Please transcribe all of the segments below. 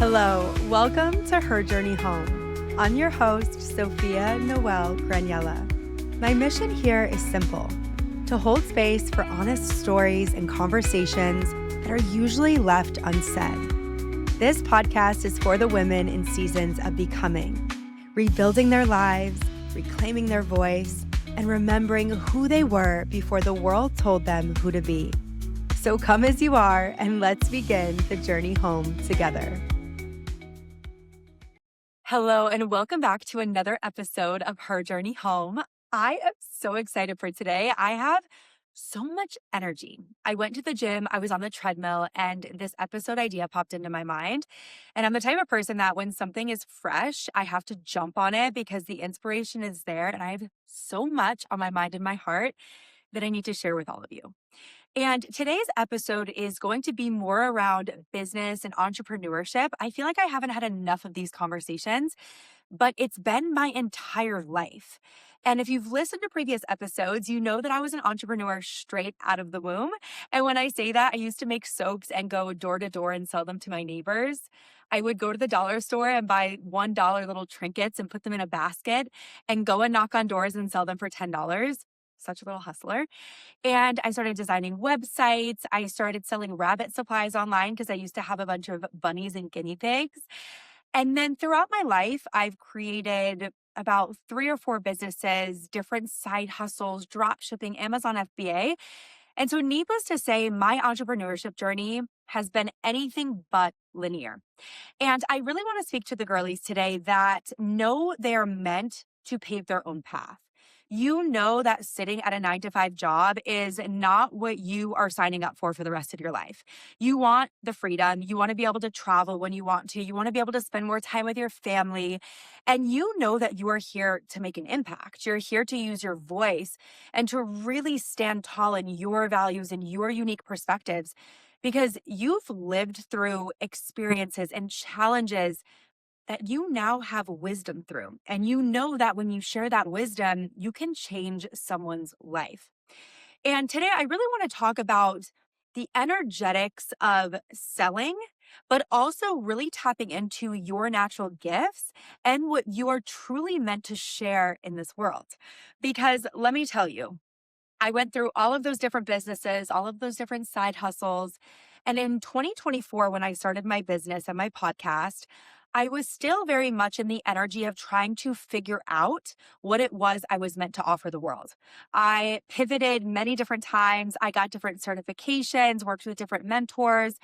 Hello, welcome to Her Journey Home. I'm your host, Sophia Noel Graniella. My mission here is simple: to hold space for honest stories and conversations that are usually left unsaid. This podcast is for the women in seasons of becoming, rebuilding their lives, reclaiming their voice, and remembering who they were before the world told them who to be. So come as you are, and let's begin the journey home together. Hello, and welcome back to another episode of Her Journey Home. I am so excited for today. I have so much energy. I went to the gym, I was on the treadmill, and this episode idea popped into my mind. And I'm the type of person that when something is fresh, I have to jump on it because the inspiration is there. And I have so much on my mind and my heart that I need to share with all of you. And today's episode is going to be more around business and entrepreneurship. I feel like I haven't had enough of these conversations, but it's been my entire life. And if you've listened to previous episodes, you know that I was an entrepreneur straight out of the womb. And when I say that, I used to make soaps and go door to door and sell them to my neighbors. I would go to the dollar store and buy $1 little trinkets and put them in a basket and go and knock on doors and sell them for $10. Such a little hustler. And I started designing websites. I started selling rabbit supplies online because I used to have a bunch of bunnies and guinea pigs. And then throughout my life, I've created about 3 or 4 businesses, different side hustles, drop shipping, Amazon FBA. And so needless to say, my entrepreneurship journey has been anything but linear. And I really want to speak to the girlies today that know they're meant to pave their own path. You know that sitting at a 9-to-5 job is not what you are signing up for the rest of your life. You want the freedom. You want to be able to travel when you want to. You want to be able to spend more time with your family. And you know that you are here to make an impact. You're here to use your voice and to really stand tall in your values and your unique perspectives because you've lived through experiences and challenges that you now have wisdom through. And you know that when you share that wisdom, you can change someone's life. And today I really want to talk about the energetics of selling, but also really tapping into your natural gifts and what you are truly meant to share in this world. Because let me tell you, I went through all of those different businesses, all of those different side hustles. And in 2024, when I started my business and my podcast, I was still very much in the energy of trying to figure out what it was I was meant to offer the world. I pivoted many different times. I got different certifications, worked with different mentors.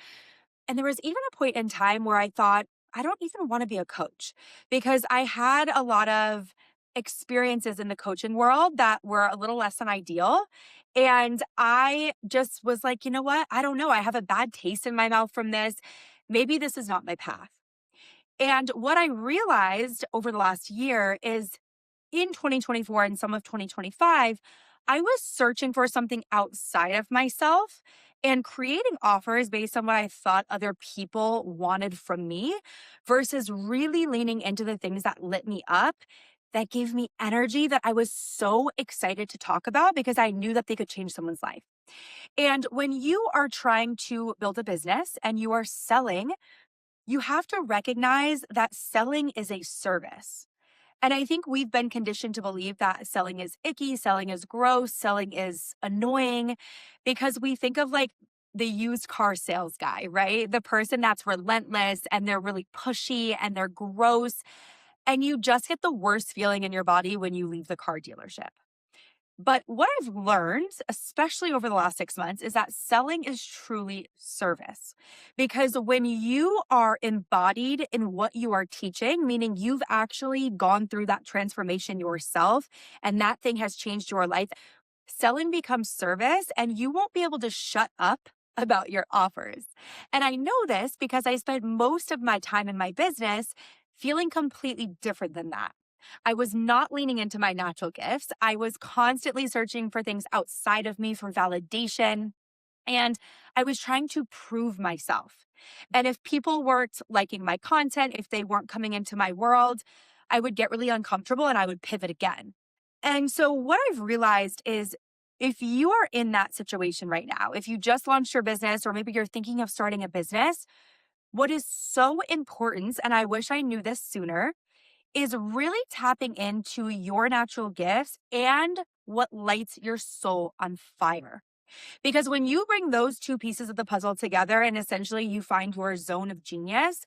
And there was even a point in time where I thought, I don't even want to be a coach because I had a lot of experiences in the coaching world that were a little less than ideal. And I just was like, you know what? I don't know. I have a bad taste in my mouth from this. Maybe this is not my path. And what I realized over the last year is in 2024 and some of 2025, I was searching for something outside of myself and creating offers based on what I thought other people wanted from me versus really leaning into the things that lit me up, that gave me energy that I was so excited to talk about because I knew that they could change someone's life. And when you are trying to build a business and you are selling, you have to recognize that selling is a service. And I think we've been conditioned to believe that selling is icky, selling is gross, selling is annoying, because we think of like the used car sales guy, right? The person that's relentless and they're really pushy and they're gross. And you just get the worst feeling in your body when you leave the car dealership. But what I've learned, especially over the last 6 months, is that selling is truly service. Because when you are embodied in what you are teaching, meaning you've actually gone through that transformation yourself, and that thing has changed your life, selling becomes service, and you won't be able to shut up about your offers. And I know this because I spent most of my time in my business feeling completely different than that. I was not leaning into my natural gifts. I was constantly searching for things outside of me for validation. And I was trying to prove myself. And if people weren't liking my content, if they weren't coming into my world, I would get really uncomfortable and I would pivot again. And so what I've realized is if you are in that situation right now, if you just launched your business or maybe you're thinking of starting a business, What is so important, and I wish I knew this sooner, is really tapping into your natural gifts and what lights your soul on fire. Because when you bring those two pieces of the puzzle together and essentially you find your zone of genius,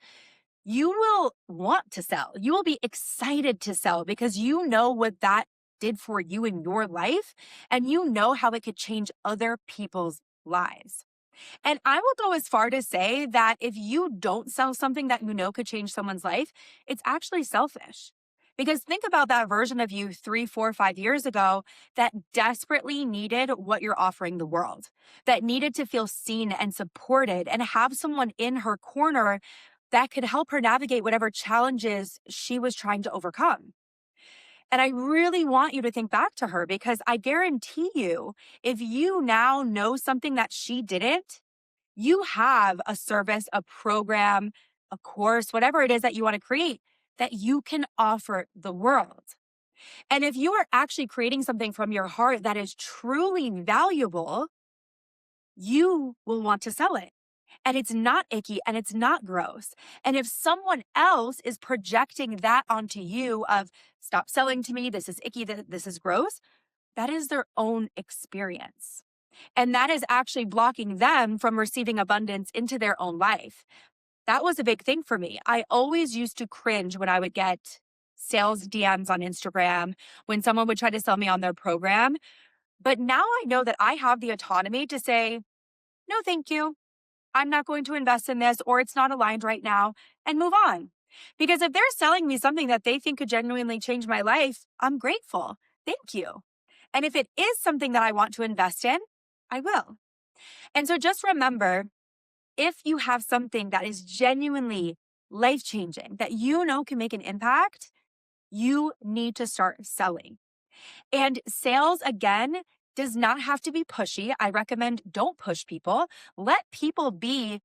you will want to sell. You will be excited to sell because you know what that did for you in your life and you know how it could change other people's lives. And I will go as far to say that if you don't sell something that you know could change someone's life, it's actually selfish. Because think about that version of you 3, 4, 5 years ago that desperately needed what you're offering the world, that needed to feel seen and supported and have someone in her corner that could help her navigate whatever challenges she was trying to overcome. And I really want you to think back to her because I guarantee you, if you now know something that she didn't, you have a service, a program, a course, whatever it is that you want to create that you can offer the world. And if you are actually creating something from your heart that is truly valuable, you will want to sell it. And it's not icky and it's not gross. And if someone else is projecting that onto you of stop selling to me, this is icky, this is gross, that is their own experience. And that is actually blocking them from receiving abundance into their own life. That was a big thing for me. I always used to cringe when I would get sales DMs on Instagram, when someone would try to sell me on their program. But now I know that I have the autonomy to say, no, thank you. I'm not going to invest in this, or it's not aligned right now, and move on. Because if they're selling me something that they think could genuinely change my life, I'm grateful. Thank you. And if it is something that I want to invest in, I will. And so just remember, if you have something that is genuinely life-changing, that you know can make an impact, you need to start selling. And sales, again, does not have to be pushy. I recommend don't push people. Let people be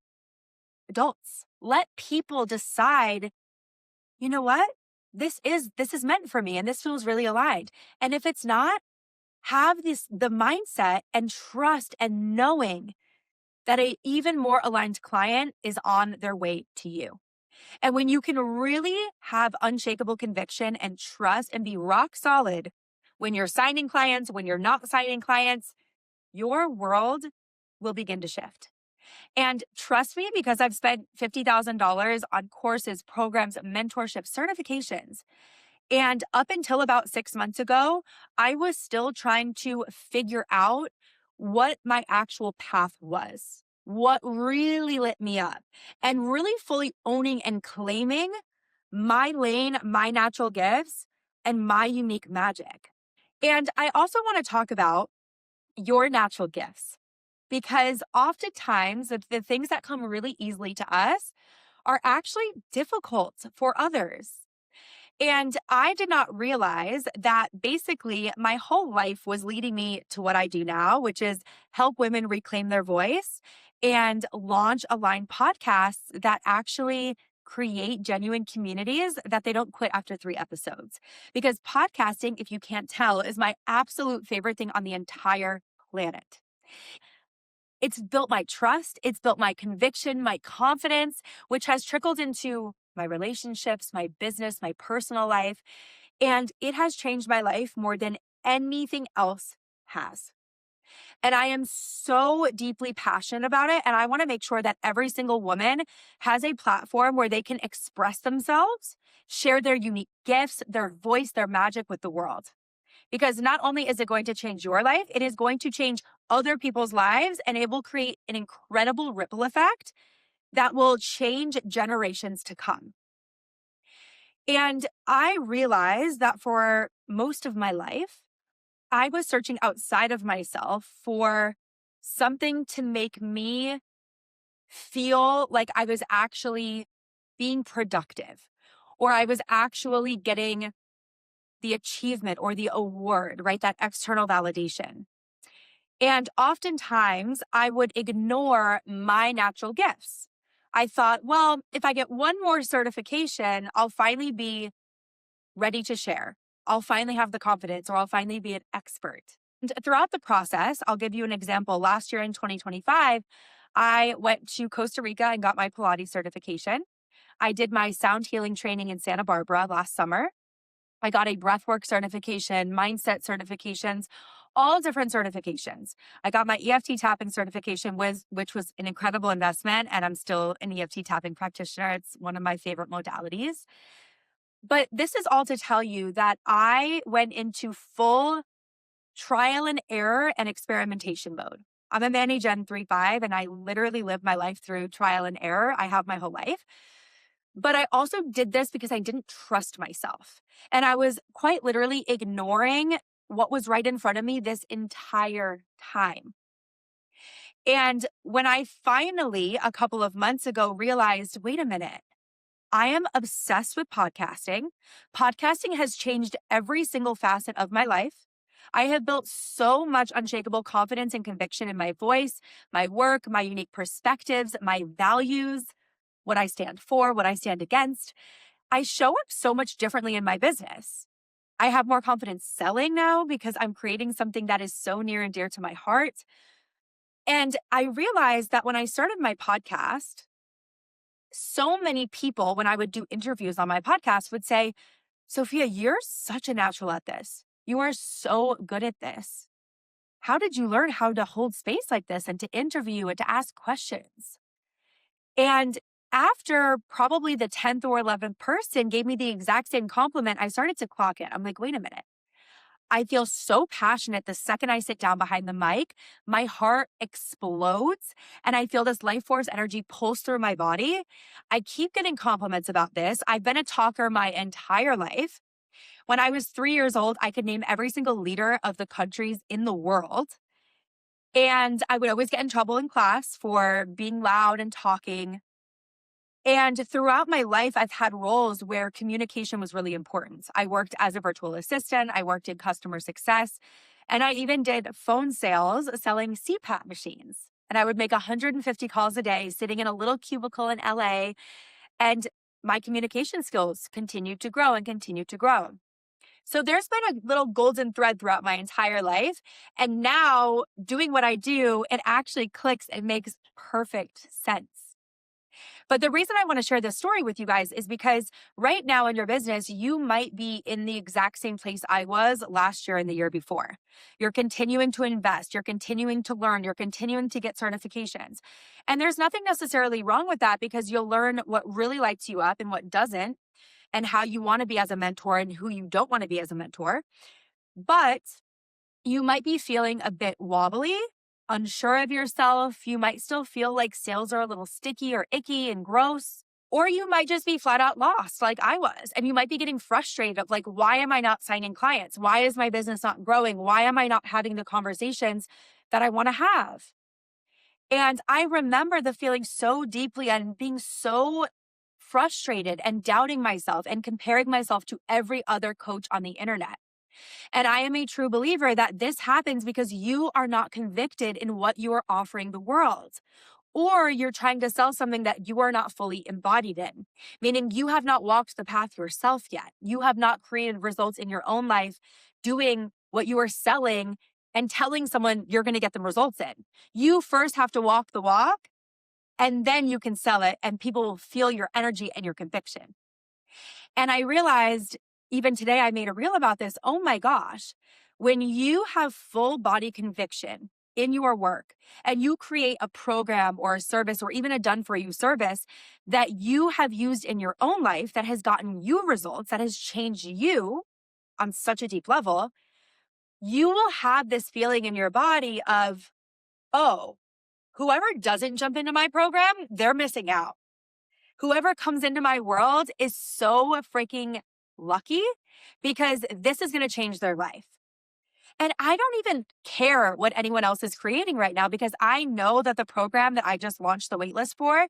adults. Let people decide, you know what? This is meant for me and this feels really aligned. And if it's not, have the mindset and trust and knowing that a even more aligned client is on their way to you. And when you can really have unshakable conviction and trust and be rock solid when you're signing clients, when you're not signing clients, your world will begin to shift. And trust me, because I've spent $50,000 on courses, programs, mentorship, certifications. And up until about 6 months ago, I was still trying to figure out what my actual path was, what really lit me up, and really fully owning and claiming my lane, my natural gifts, and my unique magic. And I also want to talk about your natural gifts because oftentimes the things that come really easily to us are actually difficult for others. And I did not realize that basically my whole life was leading me to what I do now, which is help women reclaim their voice and launch aligned podcasts that actually create genuine communities that they don't quit after 3 episodes. Because podcasting, if you can't tell, is my absolute favorite thing on the entire planet. It's built my trust, it's built my conviction, my confidence, which has trickled into my relationships, my business, my personal life, and it has changed my life more than anything else has. And I am so deeply passionate about it. And I want to make sure that every single woman has a platform where they can express themselves, share their unique gifts, their voice, their magic with the world. Because not only is it going to change your life, it is going to change other people's lives and it will create an incredible ripple effect that will change generations to come. And I realized that for most of my life, I was searching outside of myself for something to make me feel like I was actually being productive or I was actually getting the achievement or the award, right? That external validation. And oftentimes I would ignore my natural gifts. I thought, well, if I get one more certification, I'll finally be ready to share. I'll finally have the confidence or I'll finally be an expert. And throughout the process, I'll give you an example. Last year in 2025, I went to Costa Rica and got my Pilates certification. I did my sound healing training in Santa Barbara last summer. I got a breathwork certification, mindset certifications, all different certifications. I got my EFT tapping certification, which was an incredible investment, and I'm still an EFT tapping practitioner. It's one of my favorite modalities. But this is all to tell you that I went into full trial and error and experimentation mode. I'm a Manny Gen 3.5, and I literally live my life through trial and error. I have my whole life. But I also did this because I didn't trust myself. And I was quite literally ignoring what was right in front of me this entire time. And when I finally, a couple of months ago, realized, wait a minute, I am obsessed with podcasting. Podcasting has changed every single facet of my life. I have built so much unshakable confidence and conviction in my voice, my work, my unique perspectives, my values, what I stand for, what I stand against. I show up so much differently in my business. I have more confidence selling now because I'm creating something that is so near and dear to my heart. And I realized that when I started my podcast, so many people, when I would do interviews on my podcast, would say, Sophia, you're such a natural at this. You are so good at this. How did you learn how to hold space like this and to interview and to ask questions? And after probably the 10th or 11th person gave me the exact same compliment, I started to clock it. I'm like, wait a minute. I feel so passionate the second I sit down behind the mic. My heart explodes and I feel this life force energy pulse through my body. I keep getting compliments about this. I've been a talker my entire life. When I was 3 years old, I could name every single leader of the countries in the world. And I would always get in trouble in class for being loud and talking. And throughout my life, I've had roles where communication was really important. I worked as a virtual assistant, I worked in customer success, and I even did phone sales selling CPAP machines. And I would make 150 calls a day sitting in a little cubicle in LA. And my communication skills continued to grow and continue to grow. So there's been a little golden thread throughout my entire life. And now doing what I do, it actually clicks and makes perfect sense. But the reason I want to share this story with you guys is because right now in your business, you might be in the exact same place I was last year and the year before. You're continuing to invest, you're continuing to learn, you're continuing to get certifications. And there's nothing necessarily wrong with that because you'll learn what really lights you up and what doesn't, and how you want to be as a mentor and who you don't want to be as a mentor. But you might be feeling a bit wobbly, unsure of yourself. You might still feel like sales are a little sticky or icky and gross. Or you might just be flat out lost like I was. And you might be getting frustrated of like, why am I not signing clients? Why is my business not growing? Why am I not having the conversations that I want to have? And I remember the feeling so deeply and being so frustrated and doubting myself and comparing myself to every other coach on the internet. And I am a true believer that this happens because you are not convicted in what you are offering the world. Or you're trying to sell something that you are not fully embodied in, meaning you have not walked the path yourself yet. You have not created results in your own life doing what you are selling and telling someone you're going to get them results in. You first have to walk the walk, and then you can sell it, and people will feel your energy and your conviction. And I realized even today, I made a reel about this. Oh my gosh, when you have full body conviction in your work and you create a program or a service or even a done for you service that you have used in your own life that has gotten you results, that has changed you on such a deep level, you will have this feeling in your body of, oh, whoever doesn't jump into my program, they're missing out. Whoever comes into my world is so freaking lucky because this is going to change their life. And I don't even care what anyone else is creating right now because I know that the program that I just launched the waitlist for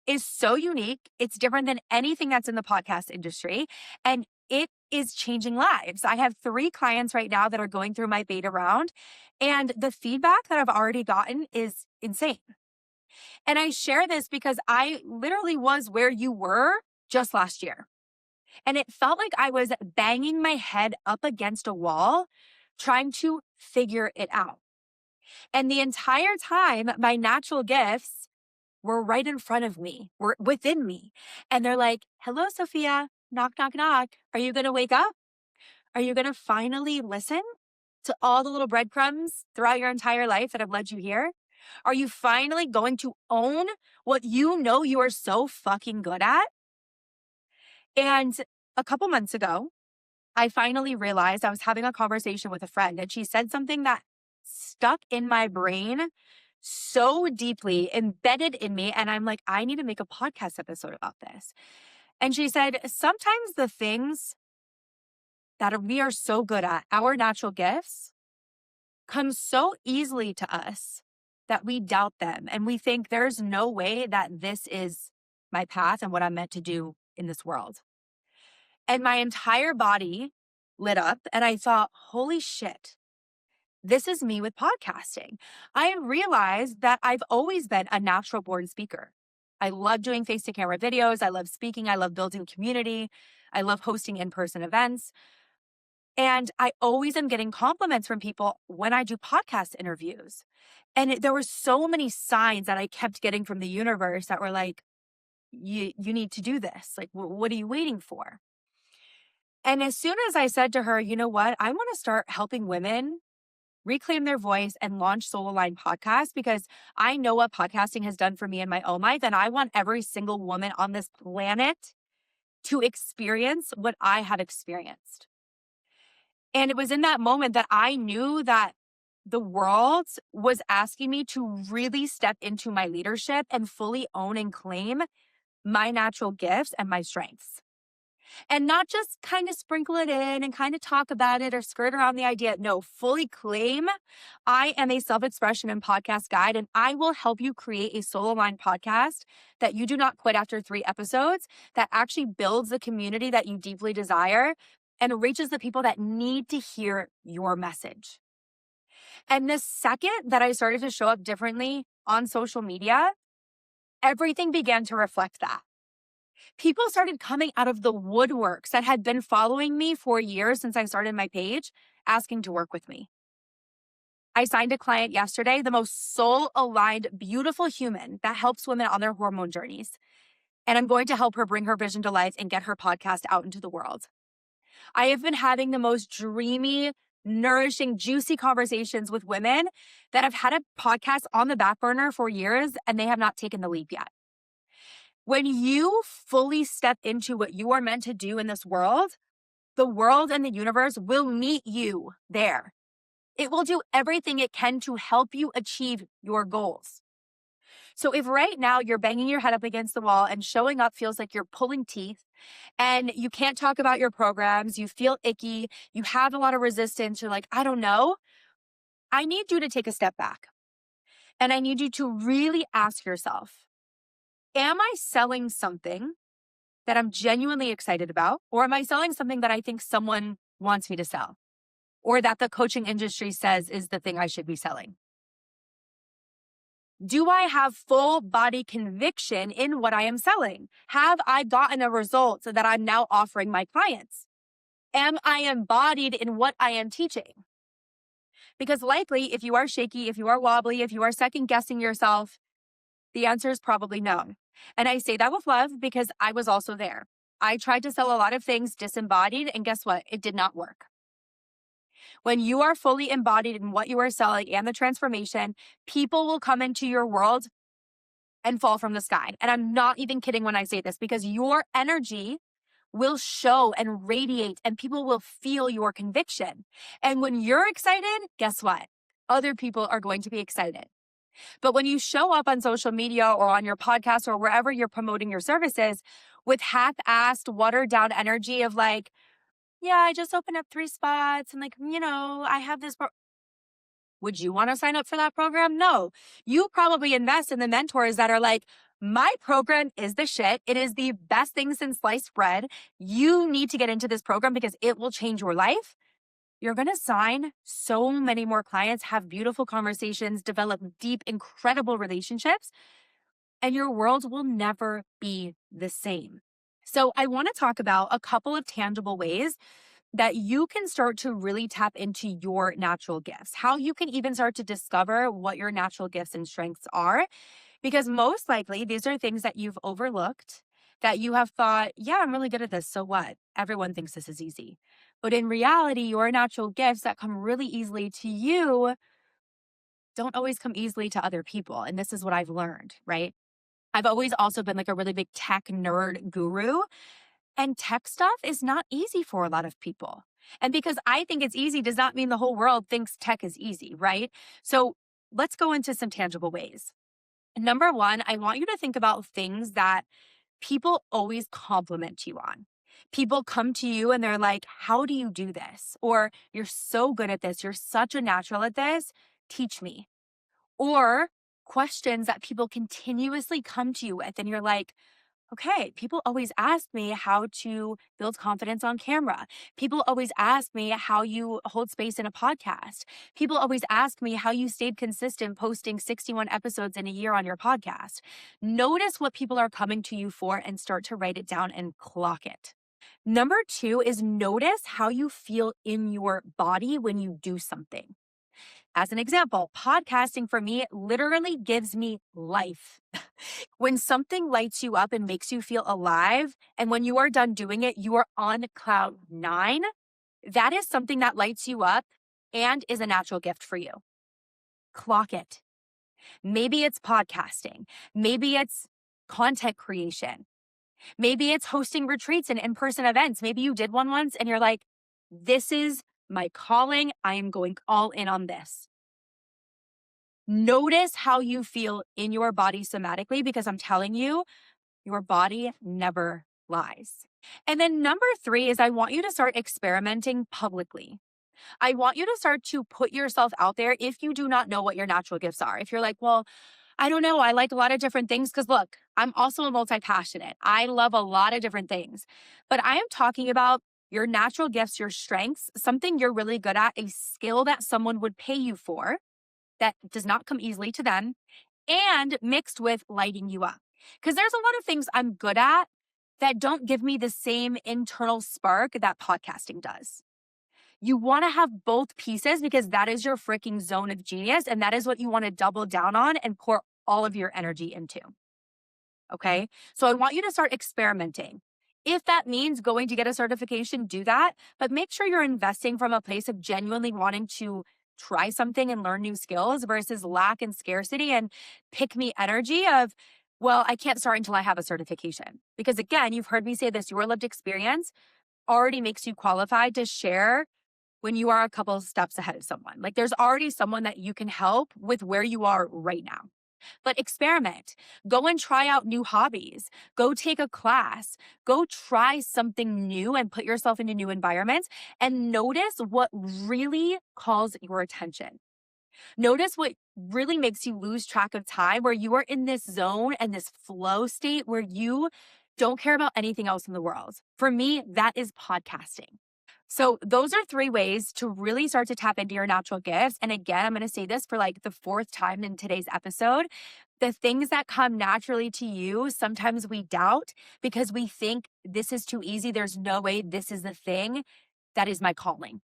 is so unique. It's different than anything that's in the podcast industry. And it is changing lives. I have 3 clients right now that are going through my beta round. And the feedback that I've already gotten is insane. And I share this because I literally was where you were just last year. And it felt like I was banging my head up against a wall, trying to figure it out. And the entire time, my natural gifts were right in front of me, were within me. And they're like, hello, Sophia, knock, knock, knock. Are you going to wake up? Are you going to finally listen to all the little breadcrumbs throughout your entire life that have led you here? Are you finally going to own what you know you are so fucking good at? And a couple months ago, I finally realized I was having a conversation with a friend, and she said something that stuck in my brain so deeply, embedded in me. And I'm like, I need to make a podcast episode about this. And she said, sometimes the things that we are so good at, our natural gifts, come so easily to us that we doubt them. And we think there's no way that this is my path and what I'm meant to do in this world. And my entire body lit up, and I thought, holy shit, this is me with podcasting. I realized that I've always been a natural born speaker. I love doing face to camera videos. I love speaking. I love building community. I love hosting in-person events. And I always am getting compliments from people when I do podcast interviews. And there were so many signs that I kept getting from the universe that were like, you need to do this. Like, what are you waiting for? And as soon as I said to her, you know what, I want to start helping women reclaim their voice and launch Soul Aligned Podcast, because I know what podcasting has done for me in my own life. And I want every single woman on this planet to experience what I have experienced. And it was in that moment that I knew that the world was asking me to really step into my leadership and fully own and claim my natural gifts and my strengths. And not just kind of sprinkle it in and kind of talk about it or skirt around the idea. No, fully claim I am a self-expression and podcast guide, and I will help you create a soul aligned podcast that you do not quit after 3 episodes, that actually builds the community that you deeply desire and reaches the people that need to hear your message. And the second that I started to show up differently on social media, everything began to reflect that. People started coming out of the woodworks that had been following me for years since I started my page, asking to work with me. I signed a client yesterday, the most soul-aligned, beautiful human that helps women on their hormone journeys. And I'm going to help her bring her vision to life and get her podcast out into the world. I have been having the most dreamy, nourishing, juicy conversations with women that have had a podcast on the back burner for years, and they have not taken the leap yet. When you fully step into what you are meant to do in this world, the world and the universe will meet you there. It will do everything it can to help you achieve your goals. So if right now you're banging your head up against the wall and showing up feels like you're pulling teeth and you can't talk about your programs, you feel icky, you have a lot of resistance, you're like, I don't know, I need you to take a step back. And I need you to really ask yourself, am I selling something that I'm genuinely excited about? Or am I selling something that I think someone wants me to sell? Or that the coaching industry says is the thing I should be selling? Do I have full body conviction in what I am selling? Have I gotten a result that I'm now offering my clients? Am I embodied in what I am teaching? Because likely, if you are shaky, if you are wobbly, if you are second guessing yourself, the answer is probably no. And I say that with love because I was also there. I tried to sell a lot of things disembodied, and guess what? It did not work. When you are fully embodied in what you are selling and the transformation, people will come into your world and fall from the sky. And I'm not even kidding when I say this, because your energy will show and radiate and people will feel your conviction. And when you're excited, guess what? Other people are going to be excited. But when you show up on social media or on your podcast or wherever you're promoting your services with half-assed, watered-down energy of like, yeah, I just opened up 3 spots and like, I have this. Would you want to sign up for that program? No. You probably invest in the mentors that are like, my program is the shit. It is the best thing since sliced bread. You need to get into this program because it will change your life. You're going to sign so many more clients, have beautiful conversations, develop deep, incredible relationships, and your world will never be the same. So I want to talk about a couple of tangible ways that you can start to really tap into your natural gifts, how you can even start to discover what your natural gifts and strengths are. Because most likely, these are things that you've overlooked, that you have thought, yeah, I'm really good at this. So what? Everyone thinks this is easy. But in reality, your natural gifts that come really easily to you don't always come easily to other people. And this is what I've learned, right? I've always also been like a really big tech nerd guru, and tech stuff is not easy for a lot of people. And because I think it's easy does not mean the whole world thinks tech is easy, right? So let's go into some tangible ways. Number one, I want you to think about things that people always compliment you on. People come to you and they're like, how do you do this? Or you're so good at this. You're such a natural at this. Teach me. Or questions that people continuously come to you with. And you're like, okay, people always ask me how to build confidence on camera. People always ask me how you hold space in a podcast. People always ask me how you stayed consistent posting 61 episodes in a year on your podcast. Notice what people are coming to you for and start to write it down and clock it. Number two is notice how you feel in your body when you do something. As an example, podcasting for me literally gives me life. When something lights you up and makes you feel alive, and when you are done doing it, you are on cloud nine, that is something that lights you up and is a natural gift for you. Clock it. Maybe it's podcasting. Maybe it's content creation. Maybe it's hosting retreats and in-person events. Maybe you did one once and you're like, this is my calling. I am going all in on this. Notice how you feel in your body somatically, because I'm telling you, your body never lies. And then number three is I want you to start experimenting publicly. I want you to start to put yourself out there if you do not know what your natural gifts are. If you're like, well, I don't know, I like a lot of different things, because look, I'm also a multi-passionate. I love a lot of different things. But I am talking about your natural gifts, your strengths, something you're really good at, a skill that someone would pay you for that does not come easily to them, and mixed with lighting you up. Because there's a lot of things I'm good at that don't give me the same internal spark that podcasting does. You want to have both pieces, because that is your freaking zone of genius. And that is what you want to double down on and pour all of your energy into. Okay. So I want you to start experimenting. If that means going to get a certification, do that. But make sure you're investing from a place of genuinely wanting to try something and learn new skills versus lack and scarcity and pick me energy of, well, I can't start until I have a certification. Because again, you've heard me say this, your lived experience already makes you qualified to share when you are a couple of steps ahead of someone. Like there's already someone that you can help with where you are right now. But experiment, go and try out new hobbies, go take a class, go try something new and put yourself into new environments, and notice what really calls your attention. Notice what really makes you lose track of time, where you are in this zone and this flow state where you don't care about anything else in the world. For me, that is podcasting. So those are three ways to really start to tap into your natural gifts. And again, I'm going to say this for like the fourth time in today's episode. The things that come naturally to you, sometimes we doubt because we think this is too easy. There's no way this is the thing that is my calling.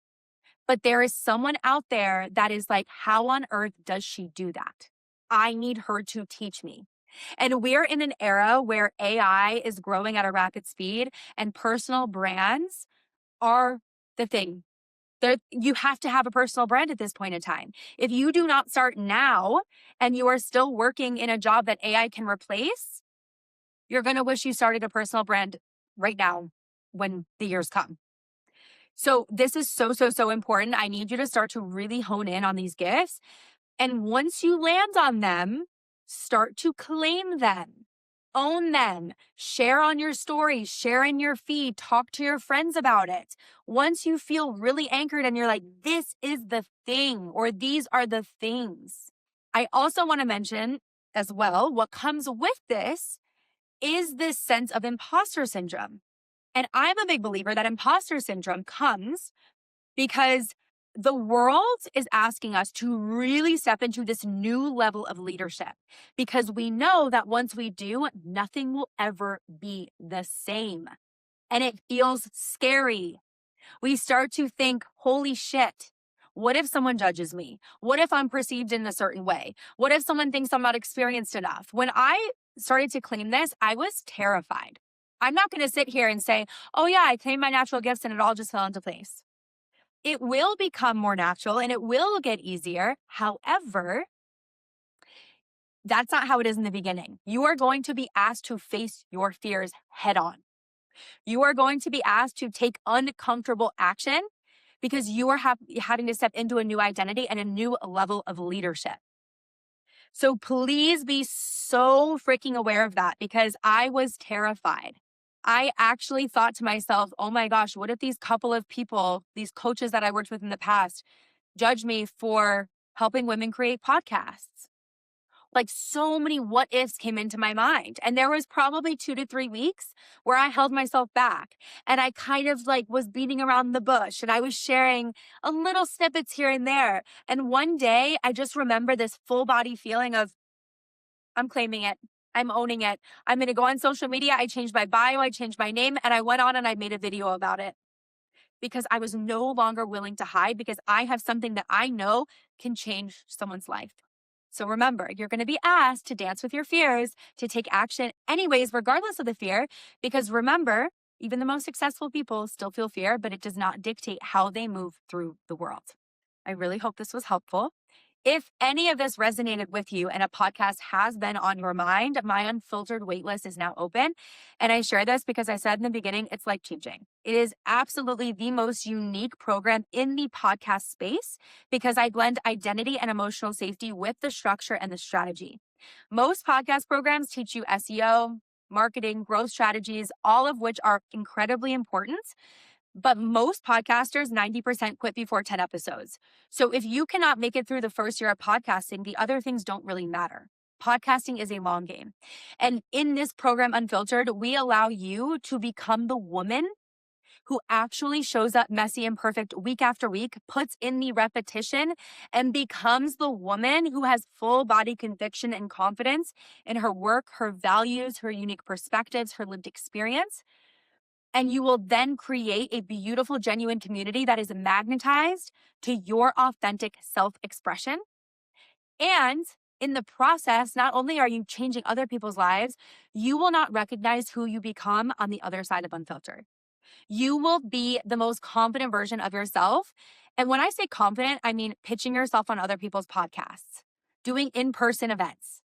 But there is someone out there that is like, how on earth does she do that? I need her to teach me. And we're in an era where AI is growing at a rapid speed, and personal brands are the thing. You have to have a personal brand at this point in time. If you do not start now and you are still working in a job that AI can replace, you're going to wish you started a personal brand right now when the years come. So this is so important. I need you to start to really hone in on these gifts. And once you land on them, start to claim them. Own them, share on your stories, share in your feed, talk to your friends about it. Once you feel really anchored and you're like, this is the thing, or these are the things. I also want to mention as well, what comes with this is this sense of imposter syndrome. And I'm a big believer that imposter syndrome comes because the world is asking us to really step into this new level of leadership, because we know that once we do, nothing will ever be the same. And it feels scary. We start to think, holy shit, what if someone judges me? What if I'm perceived in a certain way? What if someone thinks I'm not experienced enough? When I started to claim this, I was terrified. I'm not going to sit here and say, oh yeah, I claimed my natural gifts and it all just fell into place. It will become more natural and it will get easier. However, that's not how it is in the beginning. You are going to be asked to face your fears head on. You are going to be asked to take uncomfortable action because you are having to step into a new identity and a new level of leadership. So please be so freaking aware of that, because I was terrified. I actually thought to myself, oh my gosh, what if these couple of people, these coaches that I worked with in the past, judge me for helping women create podcasts? Like, so many what ifs came into my mind. And there was probably 2 to 3 weeks where I held myself back and I kind of like was beating around the bush and I was sharing a little snippets here and there. And one day I just remember this full body feeling of, I'm claiming it. I'm owning it. I'm going to go on social media. I changed my bio. I changed my name and I went on and I made a video about it because I was no longer willing to hide, because I have something that I know can change someone's life. So remember, you're going to be asked to dance with your fears, to take action anyways, regardless of the fear, because remember, even the most successful people still feel fear, but it does not dictate how they move through the world. I really hope this was helpful. If any of this resonated with you and a podcast has been on your mind, my Unfiltered waitlist is now open. And I share this because I said in the beginning, it's life changing. It is absolutely the most unique program in the podcast space because I blend identity and emotional safety with the structure and the strategy. Most podcast programs teach you SEO, marketing, growth strategies, all of which are incredibly important. But most podcasters, 90% quit before 10 episodes. So if you cannot make it through the first year of podcasting, the other things don't really matter. Podcasting is a long game. And in this program, Unfiltered, we allow you to become the woman who actually shows up messy and perfect week after week, puts in the repetition, and becomes the woman who has full body conviction and confidence in her work, her values, her unique perspectives, her lived experience. And you will then create a beautiful, genuine community that is magnetized to your authentic self-expression. And in the process, not only are you changing other people's lives, you will not recognize who you become on the other side of Unfiltered. You will be the most confident version of yourself. And when I say confident, I mean pitching yourself on other people's podcasts, doing in-person events,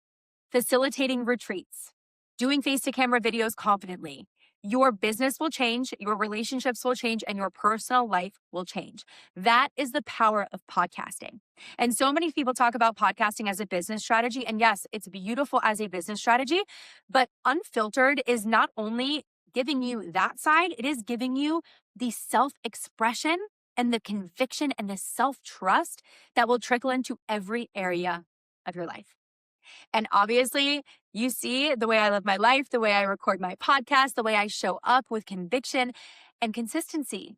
facilitating retreats, doing face-to-camera videos confidently. Your business will change, your relationships will change, and your personal life will change. That is the power of podcasting. And so many people talk about podcasting as a business strategy. And yes, it's beautiful as a business strategy, but Unfiltered is not only giving you that side, it is giving you the self-expression and the conviction and the self-trust that will trickle into every area of your life. And obviously, you see the way I live my life, the way I record my podcast, the way I show up with conviction and consistency.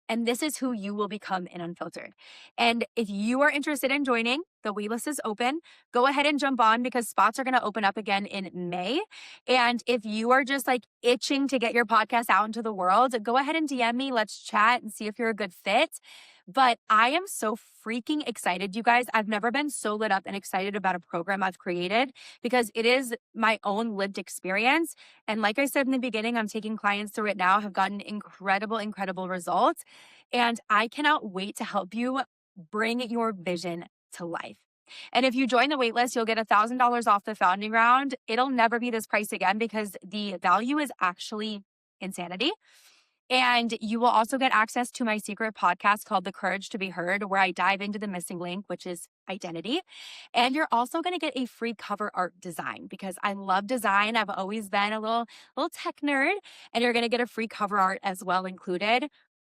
And this is who you will become in Unfiltered. And if you are interested in joining, the waitlist is open. Go ahead and jump on because spots are going to open up again in May. And if you are just like itching to get your podcast out into the world, go ahead and DM me. Let's chat and see if you're a good fit. But I am so freaking excited, you guys. I've never been so lit up and excited about a program I've created because it is my own lived experience. And like I said in the beginning, I'm taking clients through it now, have gotten incredible, incredible results. And I cannot wait to help you bring your vision to life. And if you join the waitlist, you'll get $1,000 off the founding round. It'll never be this price again because the value is actually insanity. And you will also get access to my secret podcast called The Courage to Be Heard, where I dive into the missing link, which is identity. And you're also going to get a free cover art design because I love design. I've always been a little tech nerd, and you're going to get a free cover art as well included.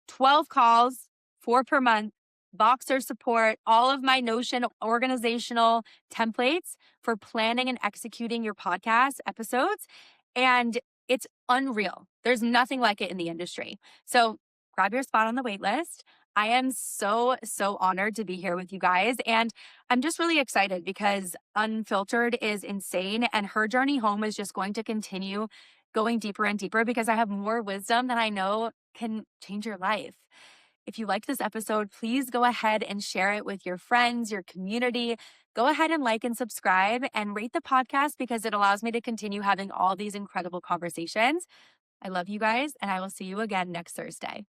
12 calls, 4 per month, Boxer support, all of my Notion organizational templates for planning and executing your podcast episodes. And it's unreal. There's nothing like it in the industry. So grab your spot on the wait list. I am so honored to be here with you guys. And I'm just really excited because Unfiltered is insane. And her journey home is just going to continue going deeper and deeper because I have more wisdom that I know can change your life. If you liked this episode, please go ahead and share it with your friends, your community. Go ahead and like and subscribe and rate the podcast because it allows me to continue having all these incredible conversations. I love you guys, and I will see you again next Thursday.